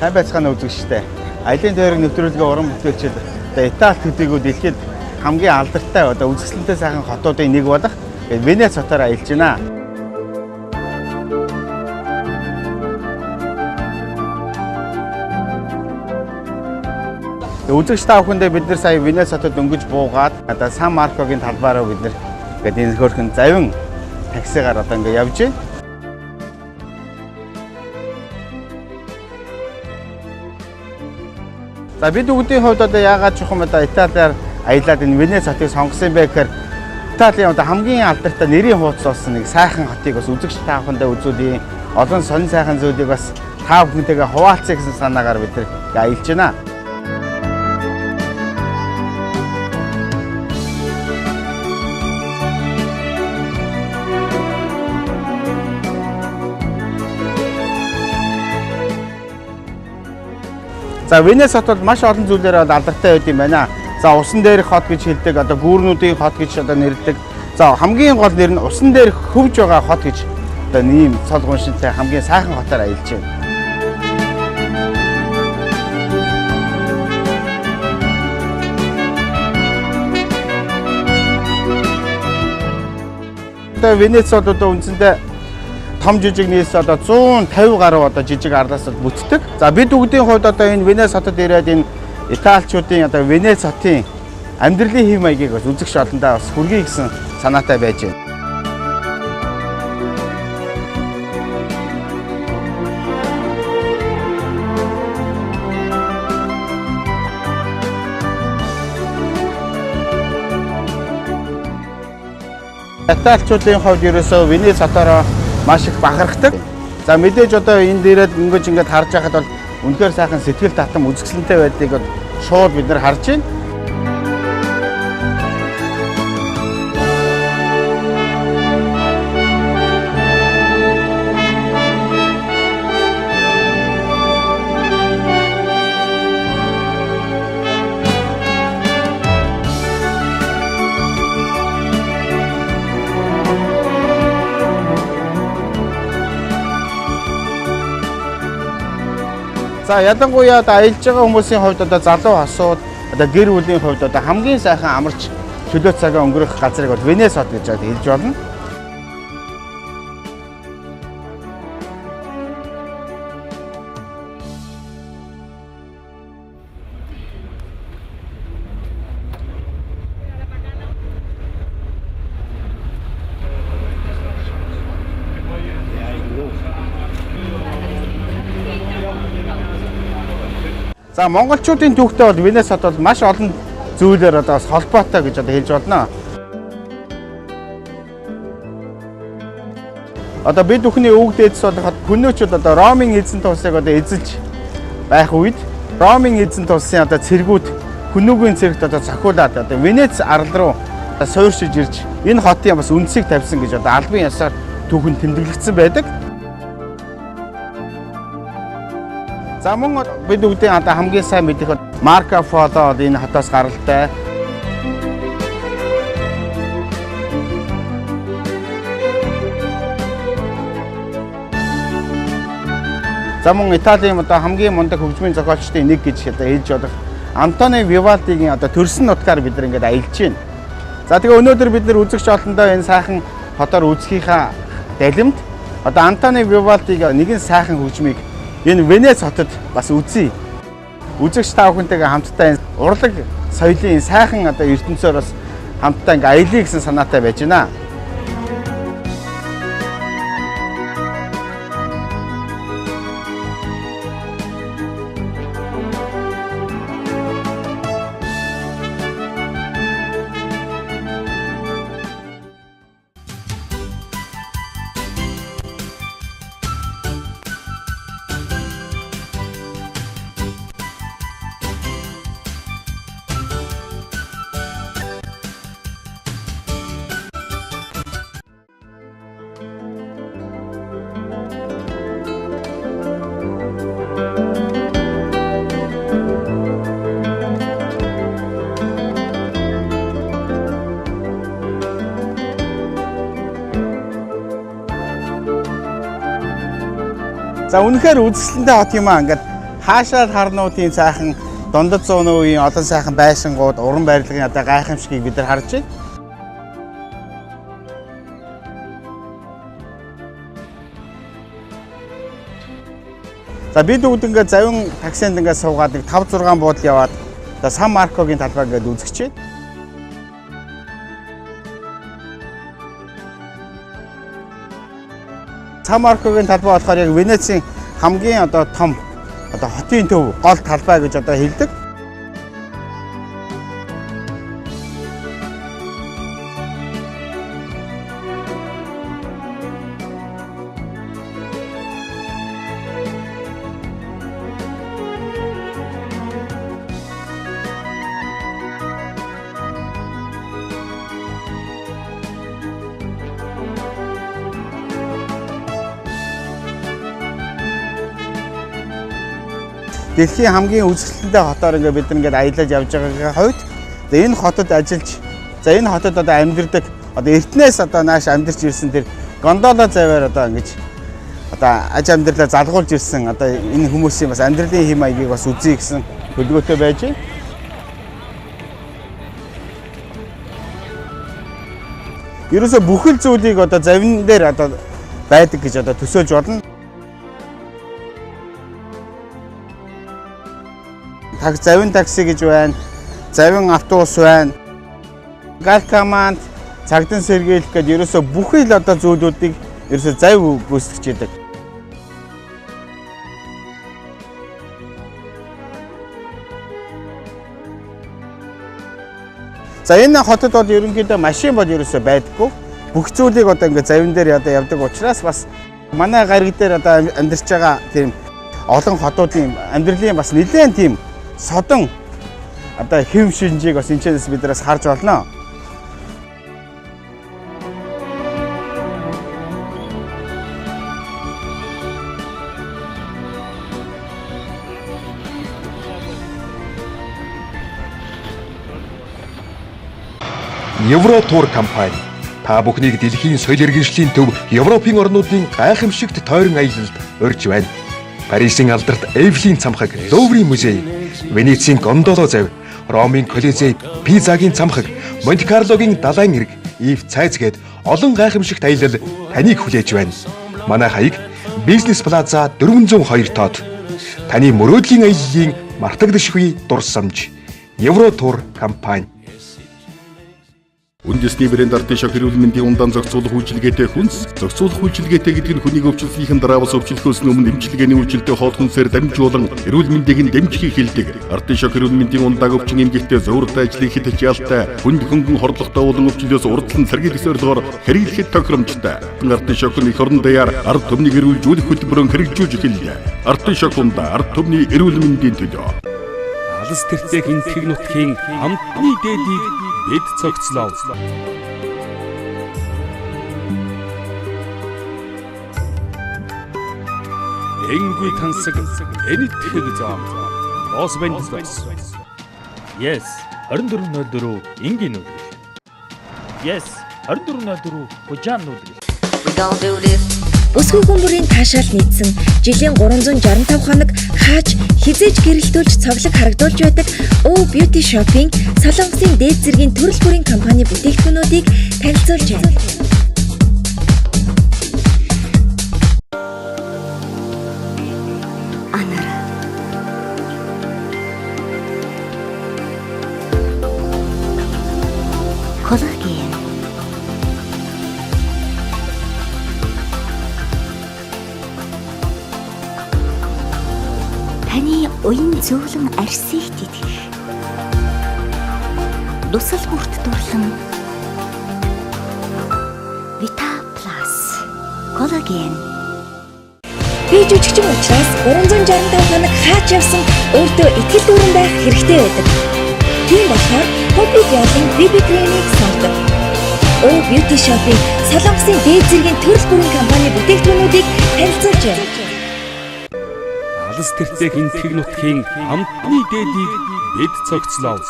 сайн байцгаана үзэгчтэй. Аялын тойрог нэвтрүүлгийн уран бүтээлчид Итали төдийгүй дэлхийд хамгийн алдартай үзэсгэлэнтэй сайхан хотуудын нэг болох Венец хотоор аялж байна. Үзэгч та бүхэндээ бид нар сая Венец хотод өнгөж буугаад Сан Маркогийн талбаараа бид нар энэ хөрхөн завин таксигаар ингээ явж байна. За бид бүгдийн хувьд яагаад ч юм Италиар аялаад энэ Венец хотыг сонгосон бэ гэхээр Италийн хамгийн алдартай нэрийн хуудас болсон нэг сайхан хотыг бас үзэгч та бүхэндээ үзүүлээ. Олон сонин сайхан зүйлийг бас та бүхэнтэйгээ хуваалцъя гэсэн санаагаар бид нар аялж байна. За Венец хот бол маш олон зүйлээр алдартай байд юм байна. За усан дээрх хот гэж хэлдэг, гүүрнүүдийн хот гэж нэрлэдэг. За хамгийн гол нэр нь усан дээр хөвж байгаа хот гэж ийм цол гуншинтай хамгийн сайхан хотоор аялж байна. Венец бол үндсэндээ том жижиг нийс 150 гаруй жижиг арлаас бүтдэг. За бид бүгдийн хувьд энэ Венец хотод ирээд энэ италичуудын Венец хотын амьдралын хэв маягийг бас үзэгч олондоо бас хүргэе гэсэн санаатай байж байна. Италичуудын хувьд ерөөсөө Венец хотоор маш их бахархдаг. За мэдээж энд ирээд ингээд харж байхад бол үнэхээр сайхан сэтгэл татам үзэсгэлэнтэй байдгийг шууд бид нар харж байна. За ялангуяа аялж байгаа хүмүүсийн хувьд залуу хосууд гэр бүлийн хувьд хамгийн сайхан амарч чөлөө цагаа өнгөрөх газрыг бол Венец хот гэж хэлж болно. За монголчуудын түүхтэй бол Венец хот бол маш олон зүйлээр бас холбоотой гэж хэлж болно. Бид бүхний өвөг дээдс бол хүнөөчүүд Ромын эзэн тусыг эзэлж байх үед Ромын эзэн тусын цэргүүд хүнөөгийн цэрэгт зохиулаад Венец арал руу суурьшиж ирж энэ хотын бас үндсийг тавьсан гэж албан ёсоор түүхэнд тэмдэглэгдсэн байдаг. За мөн бид бүгдийн хамгийн сайн мэдэх Марко Поло энэ хотоос гаралтай. За мөн Италийн хамгийн мундаг хөгжмийн зохиолчдын нэг гэж хэлж болох Антонио Вивальдигийн төрсөн нутгаар бид нар ингээд аялж байна. За тэгээ өнөөдөр бид нар үзэгч олондоо энэ сайхан хотоор үзэхийнхаа далимт Антонио Вивальдигийн нэгэн сайхан хөгжмийг энэ Венец хотод бас үзье. Үзэгч та бүхэнтэйгээ хамтдаа энэ урлаг соёлын сайхан ертөнцөөр бас хамтдаа ингээ аялье гэсэн санаатай байж байна. За үнэхээр үзэсгэлэнтэй хот юм аа. Ингээд Хаашаа харна уу тийм сайхан дундад 100 үеийн олон сайхан байшингууд, уран барилгын одоо гайхамшигыг бид нар харж байна. За бид бүгд ингээд завин таксинд ингээд суугаад нэг 5 6 буудал яваад одоо Сан Маркогийн талбай ингээд үзэж байна. Сан Маркогийн талбай болохоор яг Венецийн хамгийн одоо том одоо хотын төв гол талбай гэж одоо хэлдэг. Дэлхийн хамгийн үзэсгэлэнтэй хотоор ингээд бид ингээд аялаж явж байгаагийн хувьд энэ хотод ажиллаж энэ хотод одоо амьдардаг одоо Эрдэнэс одоо нааш амьдарч ирсэн тэр гондола заваар одоо ингэж одоо аж амьдралаа залгуулж ирсэн одоо энэ хүмүүсийн бас амьдралын хэм маягийг бас үзье гэсэн төлөвлөгөөтэй байж байна. Ерөөсө бүхэл зүйлийг одоо завин дээр одоо байдаг гэж одоо төсөөлж болно. Завин такси гэж байна. Завин автобус байна. Галкаманд, цагдан сэргийлэх гэдэг ерөөсө бүхэл одоо зүйлүүдийг ерөөсө завь гүйцэтгэж яадаг. За энэ хотод бол ерөнхийдөө машин бол ерөөсө байдаггүй. Бүх зүйлийг одоо ингээд завин дээр одоо явдаг учраас бас манай гариг дээр одоо амьдарч байгаа тийм олон хотуудын амьдралын бас нэлээд тийм содон одоо хэв шинжийг бас энэчнээс биднээс харж болно. Евротур компани та бүхнийг дэлхийн соёл иргэншлийн төв Европын орнуудын гайхамшигт тойрон аялалд урьж байна. Парисын алдарт Эйфелийн цамхаг Луврын музей, Венецийн гондоло завь, Ромын Колизей, Пизагийн цамхаг, Монте-Карлогийн далайн эрг, Ив цайз гээд олон гайхамшигт аялал таныг хүлээж байна. Манай хаяг Бизнес Плаза 402 тоод. Таны мөрөөдлийн аяллаа мартагдашгүй дурсамж. Евротур компани. Үндэсний брэнд Артишок эрүүл мэндийн ундаан зохицуулах үйлчилгээтэй хүнс. Зохицуулах үйлчилгээтэй гэдэг нь хүнийг өвчлөхийн дараа бас өвчлөхөөс өмнө эмчилгээний үйлчилтэй хоол хүнсээр дамжуулан эрүүл мэндийг нь дэмжихийг хэлдэг. Артишок эрүүл мэндийн ундааг өвчин эмгэгтэй зөөвртэй ажлын хэд хичээлтэй хүнд хөнгөн хордлоготой болон өвчлөөс урдлан сэргийлэх зорилгоор хэрэглэхэд тохиромжтой. Артишок нь эх орон даяар ард түмнийг эрүүлжүүлэх хөтөлбөрөөр хэрэгжүүлж эхэллээ. Артишок ундаа ард түмний эрүүл мэндийн төлөө. Алс тэртээ хинтгэг нутгийн амтны дээдийг бид цогцлоо. Энгүй тансаг энэтхэг зам. Бос бендс. Yes, 2404 энгийн нүд. Yes, 2404 хужаан нүд. Өсвөр хүмүүрийн таашаал нийцсэн жилийн 365 хоног хааж хизээж гэрэлтүүлж цоглог харагдуулж байдаг O Beauty Shop-ийн солонгосын дээд зэргийн төрөл бүрийн компани бүтээгдэхүүнүүдийг танилцуулж байна. Коллаген. Таны уян зөвлөн арьсыг тэтгэх. Дусал бүрт дурлан Vita Plus коллаген. Би жүжигчин учраас 365 хоног хаач явсан өөртөө итгэл дүүрэн байх хэрэгтэй байдаг. Тийм болохоор Public Yaling BB Clinic сонгодог. O Beauty Shop-ийн солонгосын дээд зэргийн төрөл бүрийн компани бүтээгдэхүүнүүдийг танилцуулж байна. Алс тэртээ хинтгэг нутгийн амтны дээдийг бид цогцлоо.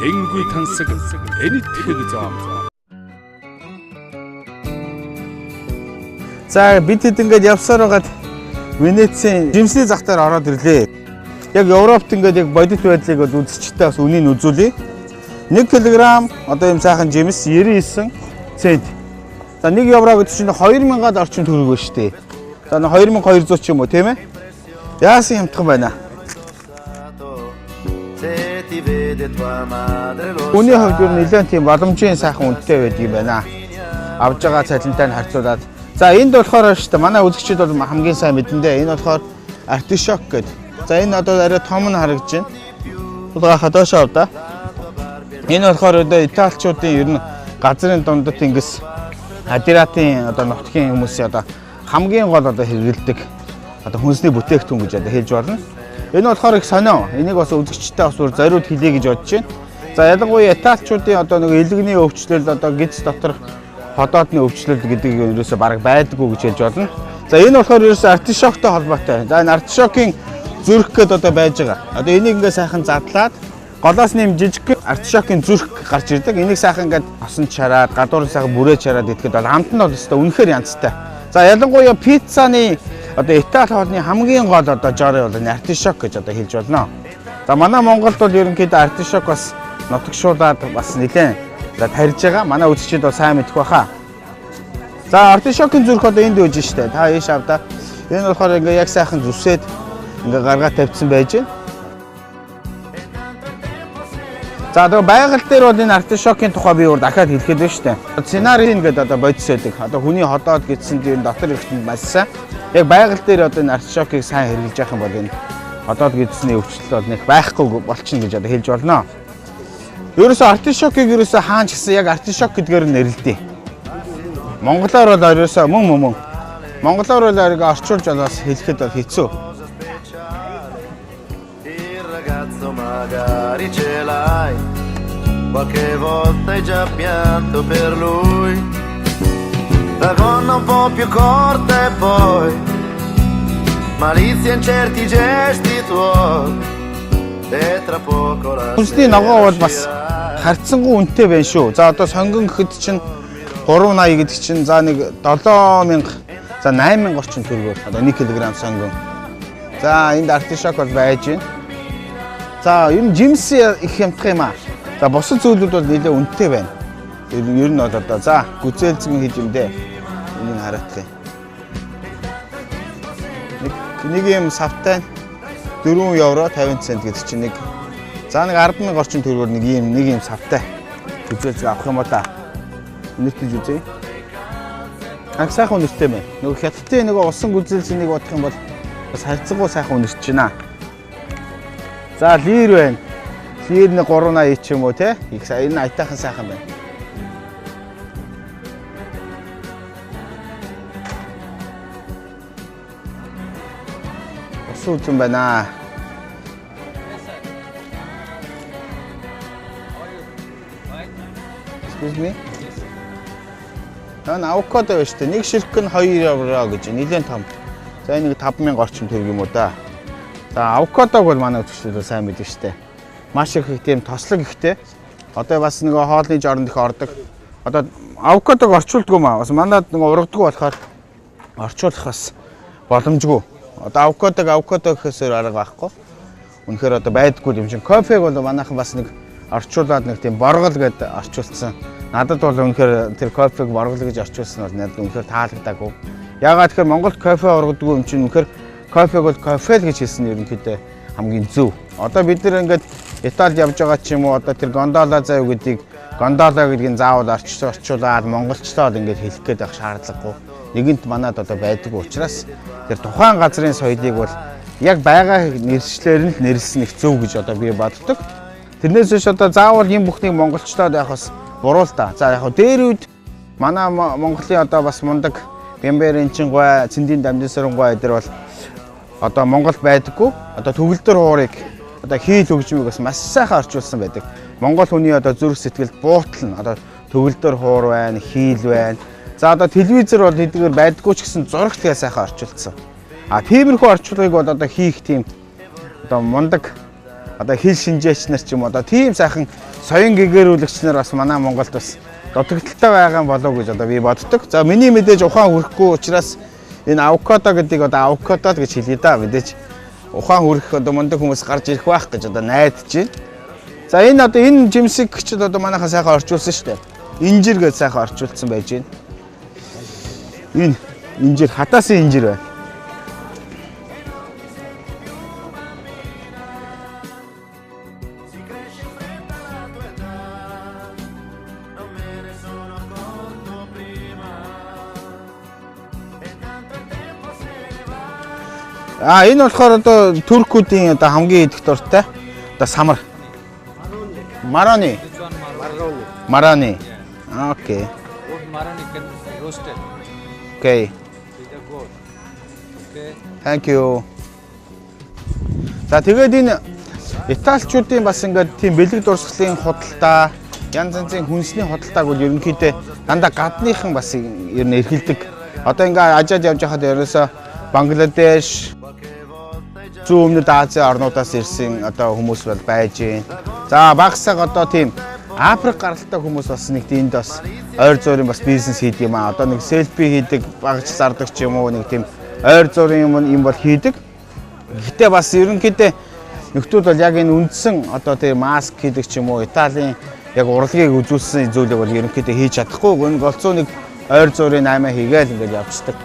Энгүй тансаг энэтхэг зам. За бид хэд ингээд явсаар байгаад Венецийн жимсний зах дээр ороод ирлээ. Яг Европт ингээд яг бодит байдлыг бол үзэгчтэй бас үнийг үзүүлье. 1 кг одоо юм сайхан жимс 99 цент. За 1 евро гэдэг чинь 2000-аад орчим төгрөг байна шүү дээ. За 2200 ч юм уу тийм ээ. Яасан хямдхан байна. Үний хувьд юу нэлээд тийм боломжийн сайхан үнэтэй байдаг юм байна. Авж байгаа цалинтай нь харьцуулаад. За энд болохоор шүү дээ манай үзэгчид бол хамгийн сайн мэдэндээ энэ болохоор артишок гэдэг. За энэ одоо арай том нь харагдаж байна. Улгаахад доошоо авда. Энэ болохоор одоо италичуудын ер нь газрын дундад тэнгис Адриатын одоо нутгийн хүмүүсийн одоо хамгийн гол одоо хэрэглэдэг одоо хүнсний бүтээгдэхүүн гэж одоо хэлж болно. Энэ болохоор их сонио. Энийг бас үзэгчтэй бас бүр зориуд хэлье гэж бодож байна. За ялангуяа италичуудын одоо нэг элэгний өвчлөл одоо гиз дотор ходоодны өвчлөл гэдэг нь ерөөсөй бараг байдаггүй гэж хэлж болно. За энэ болохоор ерөөсөй артишоктой холбоотой. За энэ артишокийн зүрх гэдэг одоо байж байгаа. Одоо энийг ингээ сайхан задлаад голоос нэм жижиг артишокийн зүрх гарч ирдэг. Энийг сайхан ингээд осон чараад, гадуур сайхан бүрээ чараад идэхэд бол амт нь бол өстой үнэхээр янзтай. За ялангуяа пиццаны одоо Итали хоолны хамгийн гол одоо жорой бол артишок гэж одоо хэлж болно. За манай Монголд бол ерөнхийдөө артишок бас нутагшуулаад бас нэлээд тарьж байгаа. Манай үзэгчид бол сайн мэдэх байхаа. За артишокийн зүрх одоо энд үйж штэ. Та ийш авда. Энэ болохоор ингээ яг сайхан зүсээд ингээ гаргаад тавьсан байж байна. За одоо байгаль дээр бол энэ артишокийн тухай би өөр дахиад хэлэхэд байна шүү дээ. Сценарийн гэдэг одоо бодис байдаг. Одоо хүний ходоод гэдсэн дээр дотор ирэхэд маш сайн. Яг байгаль дээр одоо энэ артишокийг сайн хэрэглэж явах юм бол энэ ходоод гэдсний өвчлөл бол нэг байхгүй болчихно гэж одоо хэлж болно. Ерөөсөө артишокийг ерөөсөө хаан ч гэсэн яг артишок гэдгээр нь нэрлэдэг. Монголоор бол ерөөсөө мөн. Монголоор бол ариг орчуулж бас хэлэхэд бол хэцүү. Magari ce l'hai, qualche volta hai già pianto per lui, la gonna un po' più corta e poi malizia in certi gesti tuoi e tra poco la Хүнсний ногоо бол бас харьцангуй үнэтэй байна шүү. За одоо сонгон гэхэд чинь 380 гэдэг чинь за нэг 7000 за 8000 орчим төгрөгөөр одоо 1 кг сонгон. За энд артишок бол байж байна. За ер нь жимс их хямдхан юм аа. За бусад зүйлүүд бол нэлээд үнэтэй байна. Ер нь бол одоо за гүзээлцэн хийж юм дээ. Энийг хараадах юм. Нэг юм савтай 4 евро 50 цент гэдэг чинь нэг за нэг 10,000 орчим төгрөгөөр нэг юм савтай гүзээлцэг авах юм уу та. Үнэтэй үзье. Аг сайхан үнэтэй байна. Нөгөө хятадын нэг усан гүзээлцэнийг бодох юм бол бас харьцангуй сайхан үнэрч байна. За лир байна. Лир нэг 380 ч юм уу те. Их сайн энэ айтайхан сайхан байна. Ус үзэн байна. Excuse me. Энэ авокадо байна шүү дээ. Нэг ширхэг нь 2 евро гэж нэлээд том. За энийг 5000 орчим төгрөг юм уу да. За авокадог бол манай үзэгчдүүд сайн мэднэ шүү дээ. Маш их тийм тослог ихтэй. Одоо бас нэг хоолны жоронд их ордог. Одоо авокадог орчуулдаг юм аа. Бас манайд нэг ургадаг болохоор орчуулах бас боломжгүй. Одоо авокадо гэхээс арга байхгүй. Үнэхээр одоо байдаггүй юм чинь. Кофег бол манайхан бас нэг орчуулад нэг тийм боргол гэдээ орчуулсан. Надад бол үнэхээр тэр кофег боргол гэж орчуулсан бол надад үнэхээр таалагдаагүй. Яагаад тэгэхээр Монголд кофе ургадаг юм чинь үнэхээр кофег бол кофе л гэж хэлсэн нь ерөнхийдөө хамгийн зөв. Одоо бид нэр ингээд Италид явж байгаа ч юм уу одоо тэр гондола заяа гэдгийг гондола гэдгийг заавал орчуулаад монголчлоод ингээд хэлэх гээд байх шаардлагагүй. Нэгэнт манад одоо байдаггүй учраас тэр тухайн газрын соёлыг бол яг байгаа нэршлэр нь нэрлсэн их зөв гэж одоо би боддог. Тэрнээс биш одоо заавал юм бүхнийг монголчлоод явах бас буруу л да. За яг дээр үед манай Монголын одоо бас мундаг Бямбарын чингой, Цэндийн дамжин сарангой эдэр бол одоо Монголд байдаггүй. Одоо төгөлдөр хуурыг одоо хийл хөгжмийг бас маш сайхан орчуулсан байдаг. Монгол хүний одоо зүрх сэтгэлд буутал нь одоо төгөлдөр хуур байна, хийл байна. За одоо телевизэр бол хэдийгээр байдаггүй ч гэсэн зурагт тэгээ сайхан орчуулсан. А тиймэрхүү орчуулгыг бол одоо хийх тийм одоо мундаг одоо хэл шинжээч нар ч юм одоо тийм сайхан соён гэгэрүүлэгч нар бас манай Монголд бас дутагдaltaй байгаа болов уу гэж одоо би боддог. За миний мэдээж ухаан хүрэхгүй учраас Энэ авокадо гэдэг одоо авокадо гэж хэлье да мэдээч. Ухаан хүрэх одоо мундаг хүмүүс гарч ирэх байх гэж одоо найдаж байна. За энэ одоо энэ жимсэг ч одоо манайхаа сайхан орчуулсан шүү дээ. Инжир гэж сайхан орчуулсан байж байна. Энэ инжир хатаасан инжир байна. Энэ болохоор одоо туркуудын одоо хамгийн идэх дуртай одоо самар. Maroni. Maroni. Okay. Maroni can roasted. Okay. Okay. Thank you. За тэгээд энэ Италичуудын бас ингээд тийм бэлэг дурсгалын худалдаа, янз янзын хүнсний худалдааг бол ерөнхийдөө дандаа гадныхан бас ер нь эрхэлдэг. Одоо ингээд Азиад явж байхад ерөөсөө Бангладеш, зүүн өмнөд Азийн орнуудаас ирсэн одоо хүмүүс бол байж байна. За багсаг одоо тийм Африк гаралтай хүмүүс бас нэг энд бас ойр зуурын бас бизнес хийдэг юм аа. Одоо нэг селфи хийдэг, багж зардаг ч юм уу нэг тийм ойр зуурын юм бол хийдэг. Гэтэ бас ерөнхийдөө нөхдүүд бол яг энэ үндсэн одоо тийм маск хийдэг ч юм уу Италийн яг урлагийг үзүүлсэн зүйлийг бол ерөнхийдөө хийж чадахгүй. Энэ голцоо нэг ойр зуурын 8 хийгээл ингээд явцдаг.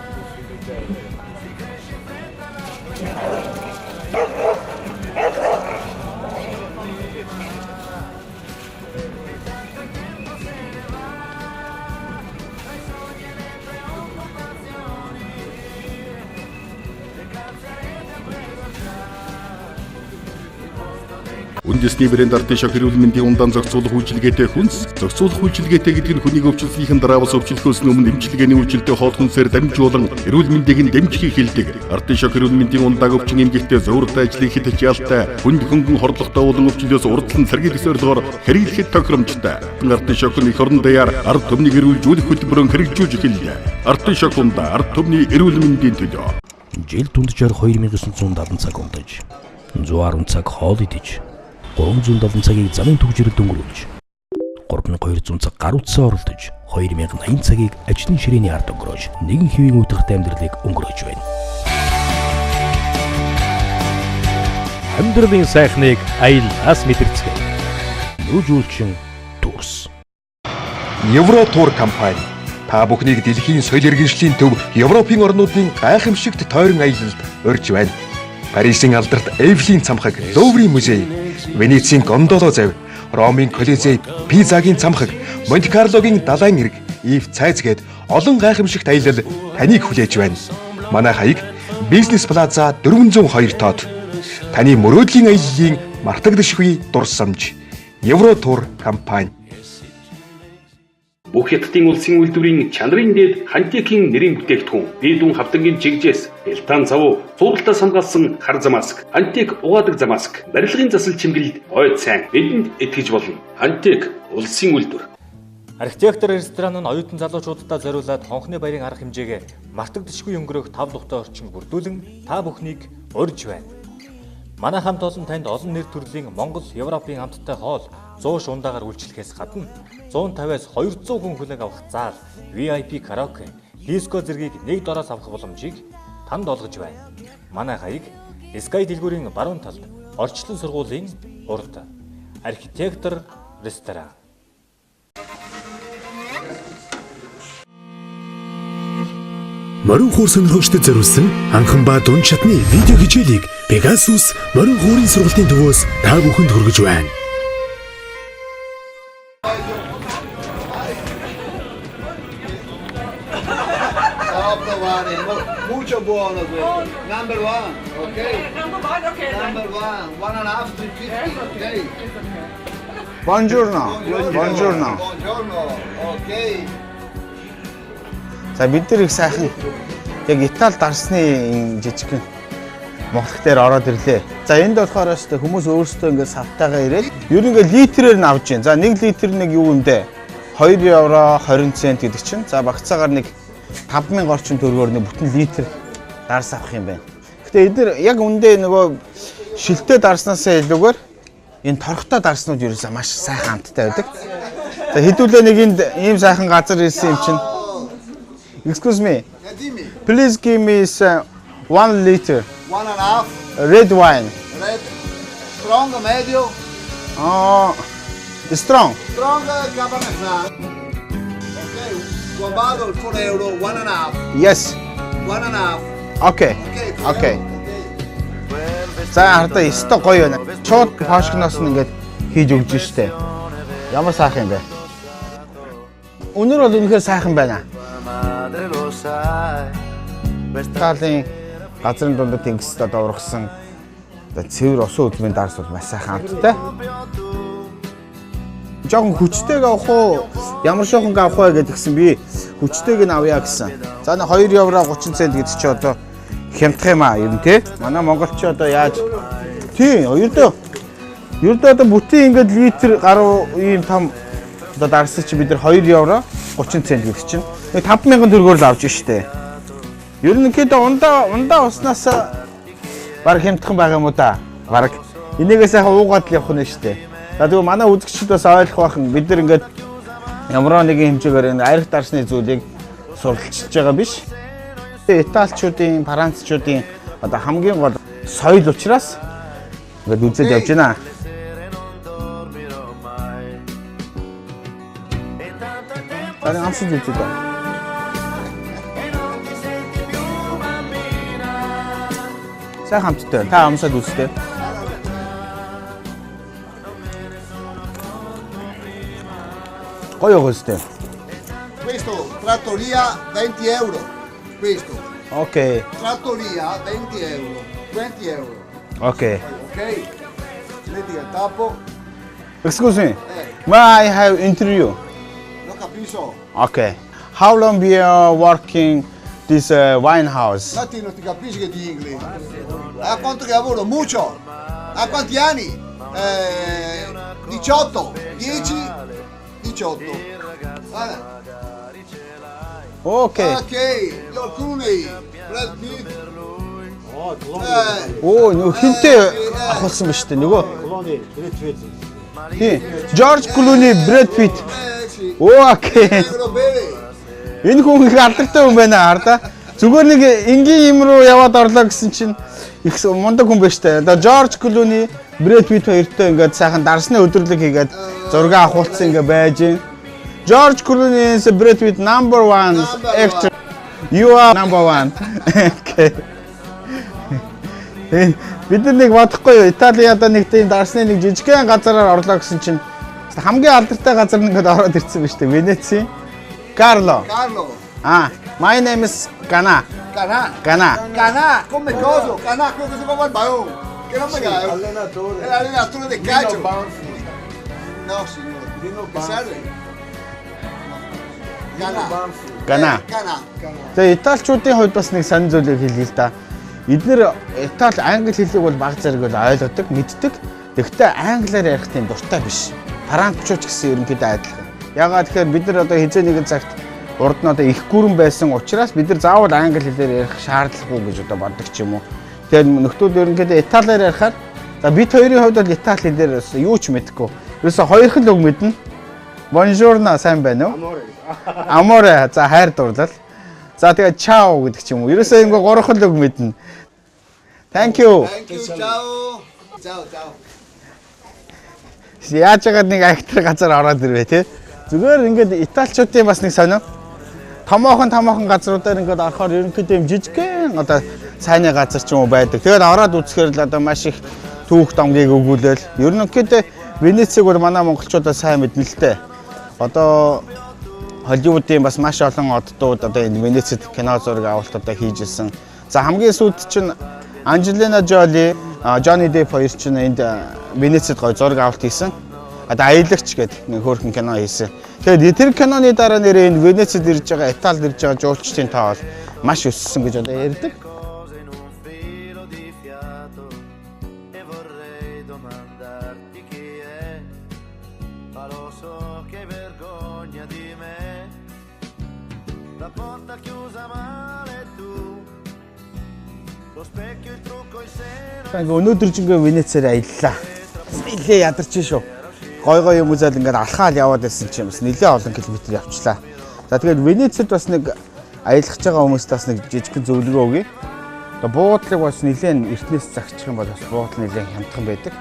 Үндэсний брэнд Артишок эрүүл мэндийн ундаан зохицуулах үйлчилгээтэй хүнс. Зохицуулах үйлчилгээтэй гэдэг нь хүнийг өвчлөлийн дараа бас өвчлөхөөс өмнө эмчилгээний үйлчилтэй хоол хүнсээр дамжуулан эрүүл мэндийг нь дэмжихийг хэлдэг. Артишок эрүүл мэндийн ундааг өвчин эмгэгтэй зөөвртэй ажлын хэд хичээлтэй хүнд хөнгөн хордлоготой болон өвчлөөс урдлан сэргийлэх зорилгоор хэрэглэхэд тохиромжтой. Артишок нь эх орон даяар ард түмнийг эрүүлжүүлэх хөтөлбөрөөр хэрэгжүүлж эхэллээ. Артишок ундаа ард түмний эрүүл мэндийн төлөө. Жил дунджаар 2970 цаг унтаж, 110 цаг хоол идэж, 370 цагийг замын түгжрэлд өнгөрүүлж, 3200 цаг гар утсаа оролдож, 2080 цагийг ажлын ширээний ард өнгөрөөж, нэгэн хэвийн үтгэртэй амьдралыг өнгөрөөж байна. Амьдралын сайхныг аяллаас мэдэрцгээе. Нүүжүүлчин Турс. Евротур компани та бүхнийг дэлхийн соёл иргэншлийн төв Европын орнуудын гайхамшигт тойрон аялалд урьж байна. Парисын алдарт Эйфелийн цамхаг Луврын музей, Венецийн гондоло завь, Ромын Колизей, Пизагийн цамхаг, Монте-Карлогийн далайн эрг, Ив цайз гээд олон гайхамшигт аялал таныг хүлээж байна. Манай хаяг Бизнес Плаза 402 тоод. Таны мөрөөдлийн аяллаа мартагдашгүй дурсамж. Евротур компани. Бүх хятадын улсын үйлдвэрийн чанарын дээд Хантекийн нэрийн бүтээгдэхүүн, бие дүн хавдангийн жигжээс, элтан цав, зургалтаас хамгаалсан хар замаск, Хантек угаадаг замаск, барилгын засал чимгэлд ойд сайн бидэнд итгэж болно. Хантек улсын үйлдвэр. Архитектор ресторан нь оюутан залуучуудад зориулаад хонхны баярын арга хэмжээгээ мартагдашгүй өнгөрөх 5 дугтай орчин бүрдүүлэн та бүхнийг урьж байна. Манай хамт олон танд олон нэр төрлийн Монгол, Европын хамттай хоол 100 шундаагаар үйлчлэхээс гадна 150-аас 200 хүн хүлээн авах заал, VIP караоке, диско зэргийг нэг дороос авах боломжийг танд олгож байна. Манай хаяг Sky дэлгүүрийн баруун талд орчлон сургуулийн урд. Архитектор ресторан. Морин хуур сонирхогчдод зориулсан анхан ба дунд шатны видео хичээлийг Pegasus морин хуурын сургалтын төвөөс та бүхэнд хүргэж байна. Mucho buono, number one, okay? Number one, okay. Number one, 1.5 to 50, okay? Buongiorno. Buongiorno. Buongiorno, okay. За бид нар их сайхан яг Итали дарсны жижигхэн Монгол дээр ороод ирлээ. За энд болохоор өстэй хүмүүс өөрсдөө ингээд савтайгаа ирээд ер нь ингээд литрээр нь авч जैन. За 1 литр нэг юу юм бэ? 2 евро 20 цент гэдэг чинь. За багцаагаар нэг 5000 орчим төгрөгөөр нэг бүтэн литр дарс авах юм байна. Гэтэ эдгээр яг үндэ нөгөө шилтээ дарснасаа илүүгээр энэ торхтой дарснууд ерөөсөө маш сайхан амттай байдаг. За хэдүүлээ нэг энд ийм сайхан газар ирсэн юм чинь. Excuse me. Please give me 1 liter 1.5 red wine. red, strong, medium, Strong. strong Cabernet Franc. Okay, one bottle €4, 1.5, Yes. 1.5. Okay. Okay. За хардаа өстой гоё байна. Шууд пошкноос нь ингээд хийж өгч штэ. Ямар сайхан юм бэ? Өнөр бол үнэхээр сайхан байна. Madre lo sai. Талын газрын дунд тэнгистэй доврогсон цэвэр усан хөдөлмөрийн дарс бол маш сайхан амттай. Жогон хүчтэйг авах уу? Ямар шохон авах вэ гэдгсэн би хүчтэйг нь авъя гэсэн. За нэг 2 евро 30 цент гэдэг чи одоо хямдах юм аа юм те. Манай монголч одоо яаж тий ердөө одоо бүтэн ингээд литр гаруй ийм том одоо дарсаж чи бид нар 2 евро 30 цент гэдэг чинь 5000 төгрөгөөр л авч штэ. Ерөнхийдөө ундаа уснаас баг хямдхан байгаа юм уу да? Баг энийгээ сайхан уугаад л явах нь штэ. За тэгвэл манай үзэгчид бас ойлгох байхын бид нар ингээд ямар нэгэн хэмжээгээр энэ арх дарсны зүйлийг суралцж байгаа биш. Италичуудын, францчуудын одоо хамгийн гол соёл учраас ингээд үзэл явж байна. Ани амсаж үзээд байна. Сайхан хамттай. Та амсаад үзтээ. Гоё гойстэй. Questo, trattoria, €20. Questo, Окей. trattoria, €20. 20 euro. Окей. Ok? Vedi il tappo? Excuse me. May I have interview? Non capisco. Okay. How long you are working this wine house? Infatti non ti capisci che di inglese. A quanto che lavoro? Mucho. A quanti anni? 18. 10. 18. Okay. Ok. Io Clooney. Brad Pitt. Оо, нөгөө хинтээ авахсан ба штэ нөгөө. Тий. George Clooney, Brad Pitt. Sì. Окей. Euro bene. Энэ хүн их алдартай хүн байна хараа. Зүгээр нэг энгийн юм руу яваад орлоо гэсэн чинь их мундаг хүн байна штэ. Одоо George Clooney, Brad Pitt хоёртой ингээд сайхан дарсны өдрөлөг хийгээд зураг авахулсан ингээд байж гин. George Clooney is Brad Pitt number 1 actor. You are number 1. Okay. Бид нэг бодохгүй юу? Итали одоо нэг тийм дарсны нэг жижигхэн газараар орлоо гэсэн чинь хамгийн алдартай газар нэгэд ороод ирсэн ба штэ. Венеци. Carlo. Carlo. My name is Cana. Canà. Cana. Canà. Come coso? Canà, quello che si fa al baon. Che non mi dai? Allenatore. È l'allenatore del calcio. No, signore. Che serve? Canà. Cana. Canà. Тэгээ италичуудын хувьд бас нэг сонир зүйлийг хэлье л да. Эдгээр Итали англи хэлийг бол баг зэрэг бол ойлгодог, мэддэг. Гэхдээ англиар ярих тийм дуртай биш. Францчууд ч гэсэн ерөнхийдөө адилхан. Ягаад тэгэхээр бид нар одоо хизээ нэгэн цагт урд нь одоо их гүрэн байсан учраас бид нар заавал англи хэлээр ярих шаардлагагүй гэж одоо боддог ч юм уу. Тэгэхээр нөхдүүд ерөнхийдөө италиар ярихаар за бид хоёрын хувьд бол итали хэлээр юу ч мэдэхгүй. Ерөөсө хоёрхан л үг мэднэ. Buongiorno сайн байна уу? Amore за хайр дурлал. За тэгээ ciao гэдэг ч юм уу. Ерөөсөө ингээ гурван л үг мэднэ. Thank you. Thank you. Ciao. Ciao, ciao. Яаж яагаад нэг актер газар ороод ирвэ те. Зүгээр ингээд италичуудын бас нэг сонио. Томоохон газруудаар ингээд орохоор ерөнхийдөө юм жижигхэн одоо сайны газар ч юм уу байдаг. Тэгээд ороод үзэхээр л одоо маш их түүх домгийг өгүүлээл. Ерөнхийдөө Венециг бол манай монголчуудаа сайн мэднэ л дээ. Одоо Холливуудын бас маш олон оддууд одоо энэ Венецид кино зураг авалтуудаа хийжсэн. За хамгийн сүүлд чинь Анжелина Жоли, Johnny Depp хоёр чинь энд Венецид гой зураг авалт хийсэн. Одоо аялагч гэдэг нэг хөөрхөн кино хийсэн. Тэгээд тэр киноны дараа нэрээ энэ Венецид ирж байгаа, Италид ирж байгаа жуулчдын тоо бол маш өссөн гэж одоо ярьдаг. Өнөөдөр ч ингээ Венецээр аяллаа. Нилээ ядарч шүү. Гой юм үзэл ингээд алхаал яваад байсан ч юмс нилээ олон километр явчлаа. За тэгээд Венецид бас нэг аялах байгаа хүмүүст бас нэг жижигхэн зөвлөгөө өгье. Одоо буудлыг бас нэлээд эртнээс загчих юм бол бас буудал нэлээд хямдхан байдаг.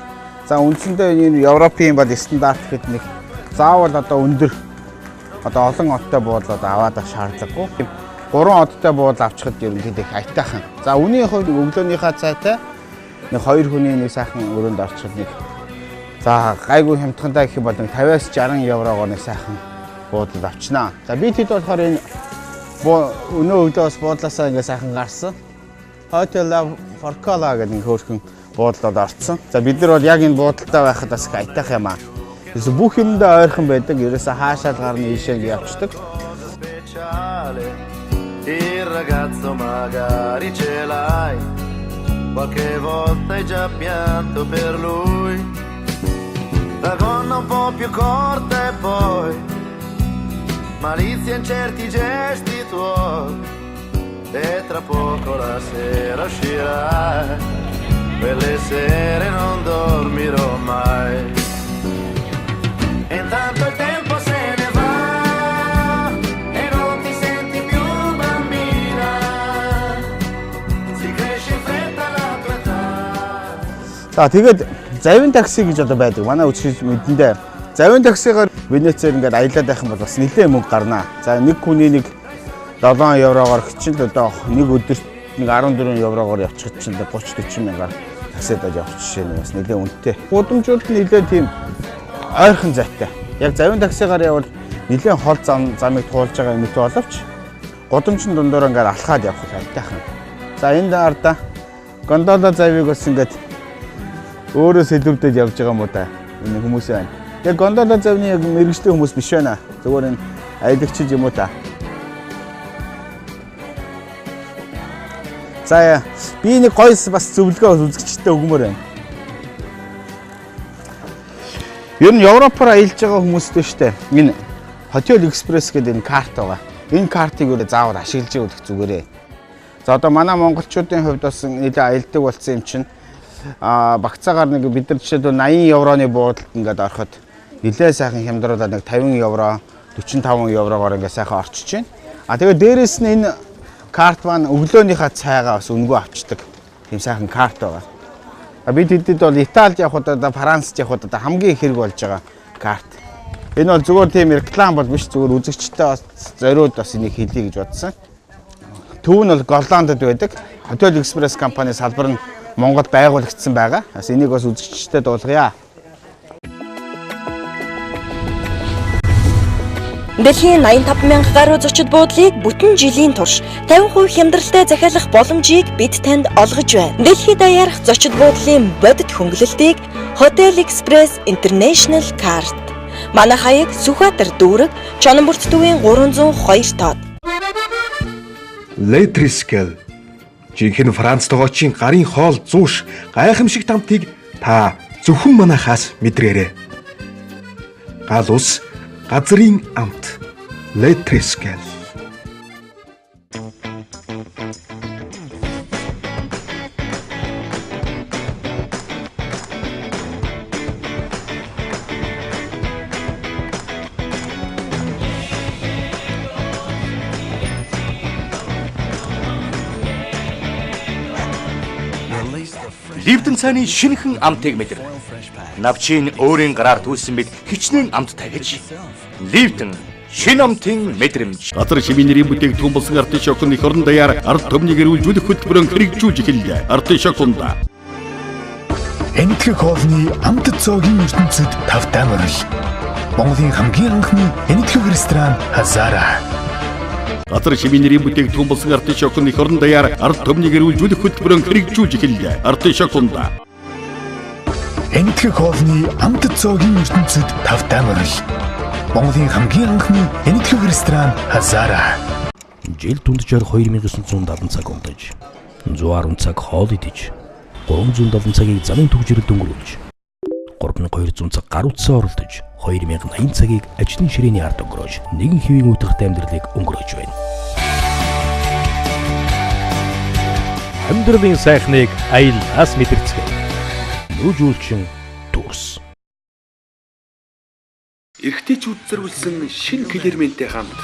За үндсэндээ энэ Европын бол стандарт гэхэд нэг заавал одоо өндөр одоо олон одтой буудал одоо аваад авах шаардлагагүй. 3 одтой буудал авчихад ерөнхийдөө их айтайхан. За үүний хувьд өглөөнийхөө цайтай нэг 2 хүний нэг сайхан өрөөнд орчиход нэг за гайгүй хямдхантай гэх юм бол 50-аас 60 еврогоор нэг сайхан буудал авчнаа. За би тэд болохоор энэ өнөө өглөөс буудлаасаа ингээ сайхан гарсан. Hotel Forcola гэдэг нэг хөөрхөн буудлууд орцсон. За бид нар бол яг энэ буудалтай байхад бас их айтайх юм аа. Ерөөсө бүх юмдаа ойрхон байдаг. Ерөөсө хаашаал гарна ийшээ явчихдаг. Il ragazzo magari ce l'hai, qualche volta hai già pianto per lui, la gonna un po' più corta e poi malizia in certi gesti tuoi, e tra poco la sera uscirai, quelle sere non dormirò mai, e intanto il tempo se ne va. За тэгээд завин такси гэж одоо байдаг. Манай үчирч мэдэндээ завин таксигаар Венецээр ингээд аялаад байх юм бол бас нэлээд мөнгө гарнаа. За нэг хүний нэг 7 еврогоор чинь одоо нэг өдөрт нэг 14 еврогоор явчихад чинь 30-40 мянгаар таксидад явах жишээ нь бас нэлээд үнэтэй. Гудамжууд нь нэлээд тийм ойрхон зайтай. Яг завин таксигаар явбал нэлээд хол замыг туулж байгаа юм өтө боловч гудамжны дундуур ингээд алхаад явах айтайхан. За энэ ардаа гондола завыг бас ингээд өөрөө сэлбэдэд явж байгаа юм уу та энэ хүмүүс байна. Яг гондола завны яг мэрэгчтэй хүмүүс биш байна. Зүгээр энэ аялагч юм уу та. За би нэг гойс бас зөвлөгөө үзэгчтэй өгмөр байна. Ер нь Европоор аялж байгаа хүмүүстэй штэ. Энэ Hotel Express гэдэг энэ карт байгаа. Энэ картыг өөрөө заавал ашиглаж явах зүгээрээ. За одоо манай монголчуудын хувьд бас нэлээд аялдаг болсон юм чинь багцаагаар нэг бид нар жишээлбэл 80 евроны буудалд ингээд ороход нэлээд сайхан хямдруулаад нэг 50 евро 45 еврогоор ингээд сайхан орчиж байна. Тэгээд дээрэс нь энэ карт маань өглөөнийхөө цайгаа бас өнгөө авчдаг. Тийм сайхан карт байгаа. Бид хэдийд бол Италид явхад одоо Францд явхад одоо хамгийн их хэрэг болж байгаа карт. Энэ бол зүгээр тийм реклам бол биш, зүгээр үзэгчтэй бас зориуд бас энийг хэлье гэж бодсон. Төв нь бол Голландд байдаг. Hotel Express компани салбар нь Монголд байгуулагдсан байгаа. Бас энийг бас үзэгчтэй дуулгая. Дэлхийн 85,000 гаруй зочид буудлыг бүтэн жилийн турш 50% хямдралтай захиалах боломжийг бид танд олгож байна. Дэлхийд даярх зочид буудлын бодит хөнгөлөлтийг Hotel Express International Card. Манай хаяг Сүхбаатар дүүрэг Чононбурт төвийн 302 тоод. Letriskel жинхэнэ Франц тогоочийн гарын хоол зууш гайхамшиг тамтыг та зөвхөн манайхаас мэдрээрэй. Гал ус газрын амт Letriskel. Ливдэн цааны шинэхэн амтыг мэдэр. Навчин өөрийн гараар түүсэн мэд хичнээн амт тавьж. Ливдэн шинэ амтын мэдрэмж. Газар шимийн нэрийн бүтээгдэхүүн болсон артишокны эх орон даяар ард түмнийг эрүүлжүүлэх хөтөлбөрөөр хэрэгжүүлж эхэллээ. Артишокунда. Энэтхэг хоолны амт цоогийн ертөнцид тавтай морил. Монголын хамгийн анхны энэтхэг ресторан Хазара. Газар шимийн нэрийн бүтээгдэхүүн болсон артишокны эх орон даяар ард түмнийг эрүүлжүүлэх хөтөлбөрөөр хэрэгжүүлж эхэллээ. Артишокунда. Энэтхэг хоолны амт цоогийн ертөнцид тавтай морил. Монголын хамгийн анхны энэтхэг ресторан Хазара. Жил дунджаар 2970 цаг унтаж, 110 цаг хоол идэж, 370 цагийг замын түгжирэлд өнгөрүүлж, 3200 цаг гар утсаа оролдож, 2080 цагийг ажлын ширээний ард өнгөрөөж, нэгэн хэвийн үтэрхтэй амьдралыг өнгөрөөж байна. Амьдралын сайхныг аяллаас мэдэрцгээе. Нүүжүүлчин Турс. Эрэгтэйчүүд зориулсан шинэ клерментэй хамт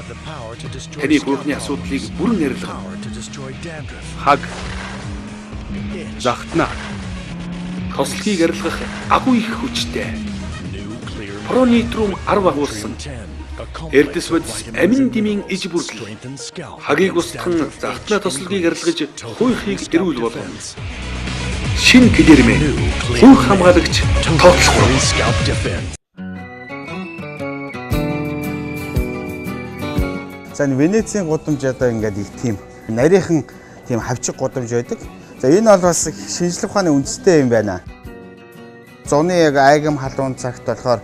Таны бүхний асуудлыг бүрэн арилгана. Хаг захтна. Тослохыг арилгах агуу их хүчтэй. Пронитрум 10 агуулсан. Эрдэс бодис амин димийн иж бүрдэл. Хагийг устган захтна тослохыг арилгаж хуйхыг эрүүл болгоно. Шин килэрмэ. Хүүх хамгаалагч тооцохгүй. За энэ Венецийн гудамж одоо ингээд их тийм нарийнхан тийм хавчиг гудамж байдаг. За энэ бол бас шинжлэх ухааны үндэстэй юм байна. Зуны яг айгам халуун цагт болохоор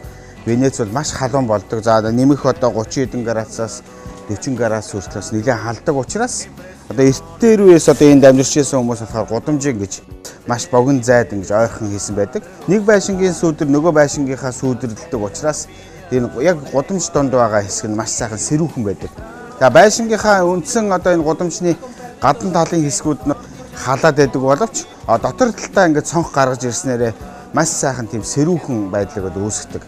Венец бол маш халуун болдог. За нэмэх одоо 30 хэдэн градусаас 40 градус хүртэл нэлээд халдаг учраас одоо эрт дээр үеэс одоо энд амьдарч байсан хүмүүс болохоор гудамжийг гэж маш богино зайд ингэж ойрхон хийсэн байдаг. Нэг байшингийн сүүдэр нөгөө байшингийнхаа сүүдэрлдэг учраас энэ яг гудамж донд байгаа хэсэг нь маш сайхан сэрүүхэн байдаг. За байшингийнхаа үндсэн одоо энэ гудамжны гадна талын хэсгүүд нь халаад байдаг боловч дотор талдаа ингэж цонх гаргаж ирснээрээ маш сайхан тийм сэрүүхэн байдлыг үүсгдэг.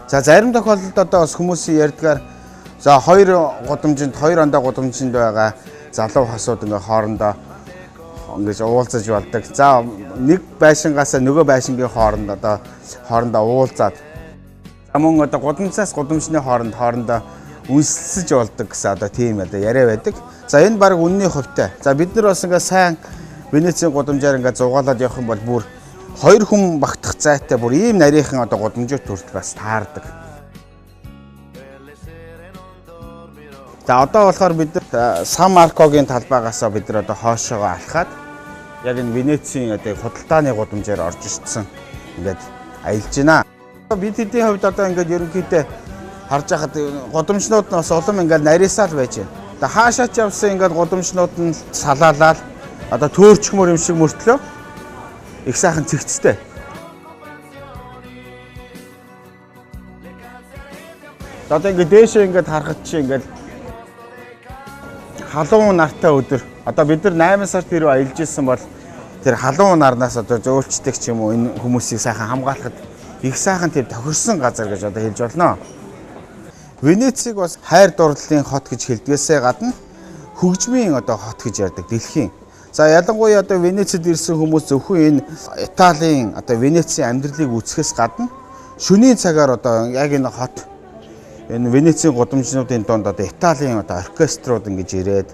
За зарим тохиолдолд одоо бас хүмүүсийн ярьдгаар за хоёр ондоо гудамжинд байгаа залуу хасууд ингээ хоорондоо ингэж уулзаж болдог. За нэг байшингаас нөгөө байшингийн хоорондоо уулзаад мөн одоо гудамжаас гудамжны хоорондоо үнсэлж болдог гэсэн одоо тийм одоо яриа байдаг. За энэ баг үнний хувьтай. За бид нар бас ингээ сайн Венецийн гудамжаар ингээ зугаалаад явах юм бол бүр 2 хүн багтах зайтай бүр ийм нарийнхан одоо гудамжууд хүртэл бас таардаг. За одоо болохоор бид Сан Маркогийн талбайгаас бид нар одоо хоошоогоо алхаад яг энэ Венецийн одоо худалдааны гудамжаар орж ирсэн ингээд аялж байна. Бид хэдийн хувьд одоо ингээд ерөнхийдөө харж байхад гудамжнууд нь бас улам ингээд нарийсаал байж байна. Одоо хаашаач явсан ингээд гудамжнууд нь салаалал одоо төөрчмөр юм шиг мөртлөө их сайхан цэгцтэй. Одоо ингээд дээшээ ингээд харахад чи ингээд халуун нартай өдөр. Одоо бид нар 8 сард хэрэг аялж ирсэн бол тэр халуун нарнаас одоо зөөлчдөг ч юм уу энэ хүмүүсийг сайхан хамгаалахад их сайхан тэр тохирсон газар гэж одоо хэлж болно. Венецийг бас хайр дурлалын хот гэж хэлдгээсээ гадна хөгжмийн одоо хот гэж ярьдаг дэлхийн. За ялангуяа одоо Венецид ирсэн хүмүүс зөвхөн энэ Италийн одоо Венецийн амьдралыг үзэхээс гадна шөнийн цагаар одоо яг энэ хот энэ Венецийн гудамжнуудын донд одоо Италийн одоо оркеструуд ингэж ирээд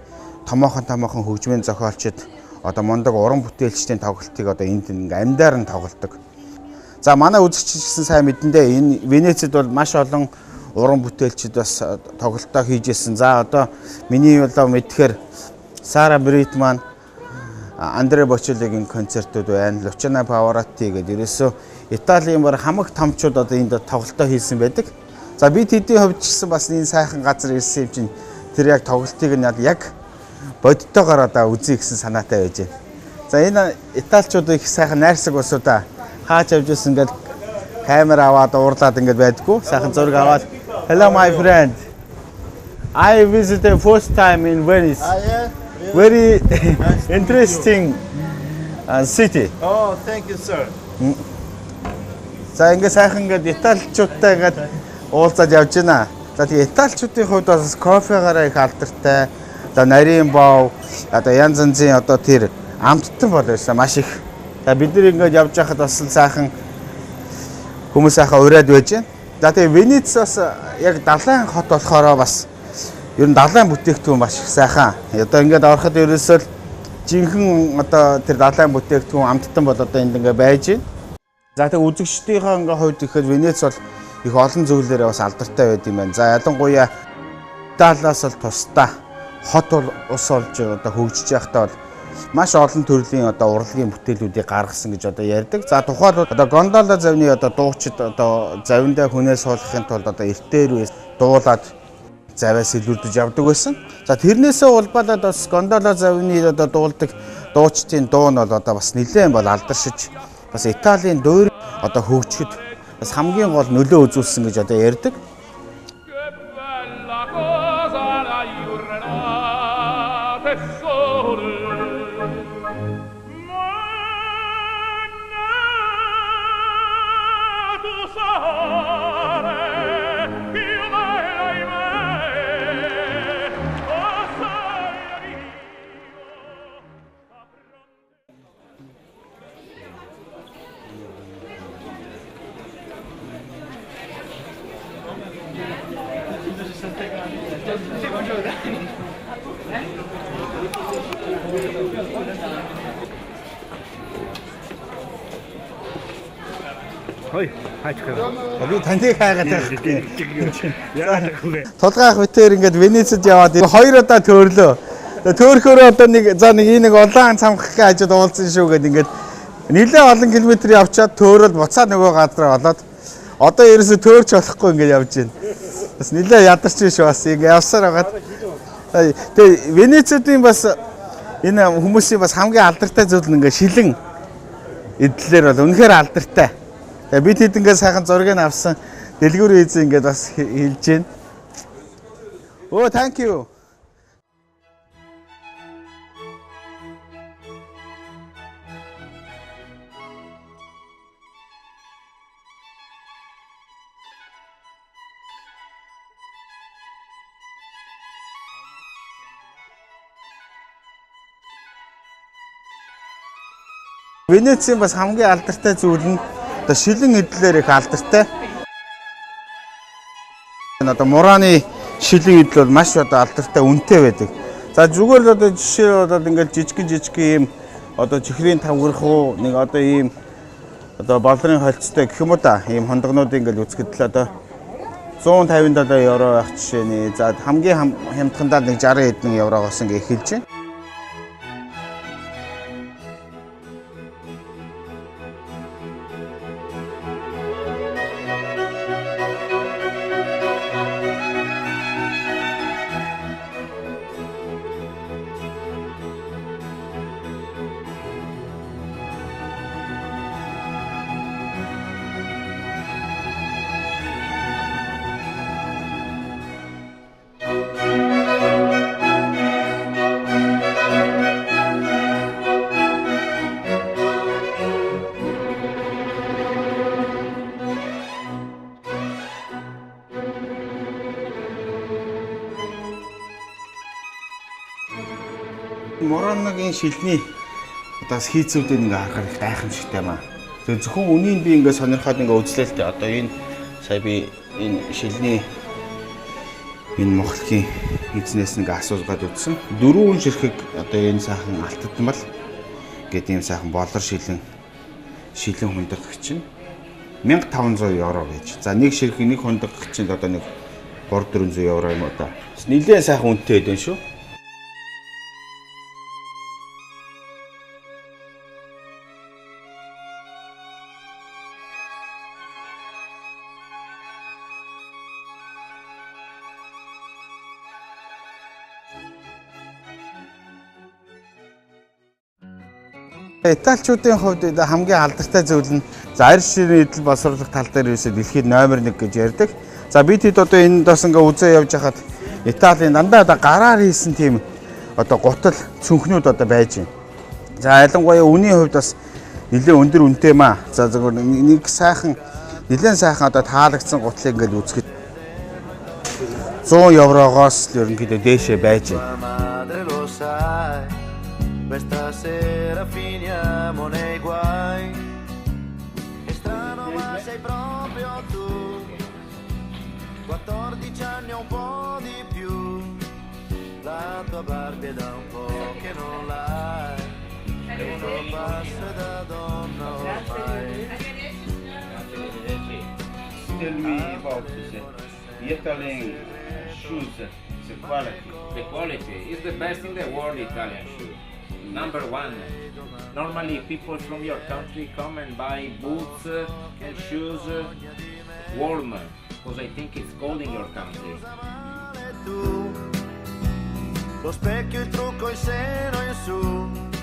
томоохон хөгжмийн зохиолчид одоо мундаг уран бүтээлчдийн тоглолтыг одоо энд ингээ амьдаар нь тоглодог. За манай үзэгч гэсэн сайн мэдэндээ энэ Венецид бол маш олон уран бүтээлчид бас тоглолтоо хийжсэн. За одоо миний болоо мэдхээр Сара Бритман, Андре Бочеллигийн концертууд байна. Лучано Павароти гэдэг ерөөсөө Италийн бар хамаг томчууд одоо энд тоглолтоо хийсэн байдаг. За бид хэдийн хувьд ч гэсэн бас энэ сайхан газар ирсэн юм чинь тэр яг тоглолтыг нь яг бодтойгоор одоо үзье гэсэн санаатай байж байна. За энэ Италичууд их сайхан найрсаг ус удаа хаач явж ирсэн ингээд камер аваад уурлаад ингээд байдгүй. Сайхан зураг аваад hello my friend. I visited first time in Venice. Very interesting city. Oh, thank you, sir. За ингээд сайхан ингээд Италичуудтай ингээд уулзаад явж байна. За тэгээ Италичуудын хувьд бас кофегаараа их алдартай. За нарийн бов, одоо янз янзын одоо тэр амттан бол байсан маш их. За бид нар ингээд явж байхад бас сайхан хүмүүс сайхан ураад байж байна. За тэгээ Венец бас яг далайн хот болохоор бас ер нь далайн бүтээгдэхүүн маш их сайхан. Одоо ингээд ороход ерөөсөө жинхэнэ одоо тэр далайн бүтээгдэхүүн амттан бол одоо энд ингээд байж байна. За тэгээ үзэгчдийнхээ ингээд хувьд ихэд Венец бол их олон зүйлээрээ бас алдартай байд юм байна. За ялангуяа Италиас бол тусдаа хот ус олж одоо хөгжиж байхдаа бол маш олон төрлийн одоо урлагийн бүтээлүүдийг гаргасан гэж одоо ярьдаг. За тухайлбал одоо гондола завны одоо дуучид одоо завиндаа хүнээс суулгахын тулд одоо эртээр дуулаад заваас илүүрдэж явдаг байсан. За тэрнээсээ улбалаад бас гондола завны одоо дуулдаг дуучдын дуу нь бол одоо бас нэлээд бол алдаршиж бас Италийн дуур одоо хөгжөхөд бас хамгийн гол нөлөө үзүүлсэн гэж одоо ярьдаг. Хой, хайчгаа. Би таныг хайгаад байх. Толгойх битээр ингээд Венецид яваад 2 удаа төрлөө. Төөрхөөрөө одоо нэг нэг улаан цамхах хажууд уулзсан шүү гэд ингээд нэлээд олон километр явчаад төөрөл буцаа нөгөө газар олоод одоо ерөөсө төөрч болохгүй ингээд явж байна. Бас нэлээд ядарч шүү бас ингээд явсаар байгаад. Тэгээ Венецидийн бас энэ хүмүүсийн бас хамгийн алдартай зүйл нь ингээд шилэн эдлэлэр бол үнэхээр алдартай. Тэгээ бид хэд ингээд сайхан зургийг авсан дэлгүүр хийсэн ингээд бас хэлж байна. Oh, thank you. Венецийн бас хамгийн алдартай зүйл нь одоо шилэн эдлэлээр их алдартай. Одоо Мураны шилэн эдэл бол маш одоо алдартай үнэтэй байдаг. За зүгээр л одоо жишээ бол ингээд жижиг ийм одоо чихрийн тавграх уу нэг одоо ийм одоо болрын холцтой гэх юм уу да ийм хондгонуудыг ингээд үзэхэд л одоо 150 евро байх жишээний. За хамгийн хямдхандаа нэг 60 хэдэн еврогоос ингээд эхэлж байна. Муранагийн шилний одоо хийцүүдийг ингээ харахад их гайхамшигтай маа. Тэгээ зөвхөн үнийг би ингээ сонирхоод ингээ үзлээ л дээ. Одоо энэ сая би энэ шилний энэ мохлын эзнээс ингээ асуулгаад үзсэн. 4 ширхэг одоо энэ сайхан алтадмал гэдэг ийм сайхан болор шилэн хундагч чинь 1500 евро гэж. За нэг ширхэг нэг хундагч чинь одоо нэг 300-400 евро юм уу да. Нилээн сайхан үнэтэй байдэн шүү. Италичуудын хувьд хамгийн алдартай зүйл нь арьс ширийн эдэл боловсруулах тал дээр ерөөсөө дэлхийд номер 1 гэж ярьдаг. За бид хэд одоо энд бас ингээ үзээ явж хахад Италийн дандаа одоо гараар хийсэн тийм одоо гутал цүнхнүүд одоо байж байна. За ялангуяа үнийн хувьд бас нэлээд өндөр үнэтэй маа. За зөвхөн нэг сайхан нэлээд сайхан одоо таалагдсан гутлыг ингээ үзэхэд 100 еврогоос л ерөнхийдөө дээшээ байж байна. Questa sera finiamo nei guai. È strano ma sei proprio tu. 14 anni o un po' di più. La tua Barbie è da un po' che non l'hai. E uno passa da donna ormai. Tell me about the Italian shoes, the quality. The quality is the best in the world, Italian shoes. Number 1. Normally people from your country come and buy boots and shoes warm because I think it's cold in your country. Lo specchio, il trucco, il seno in su.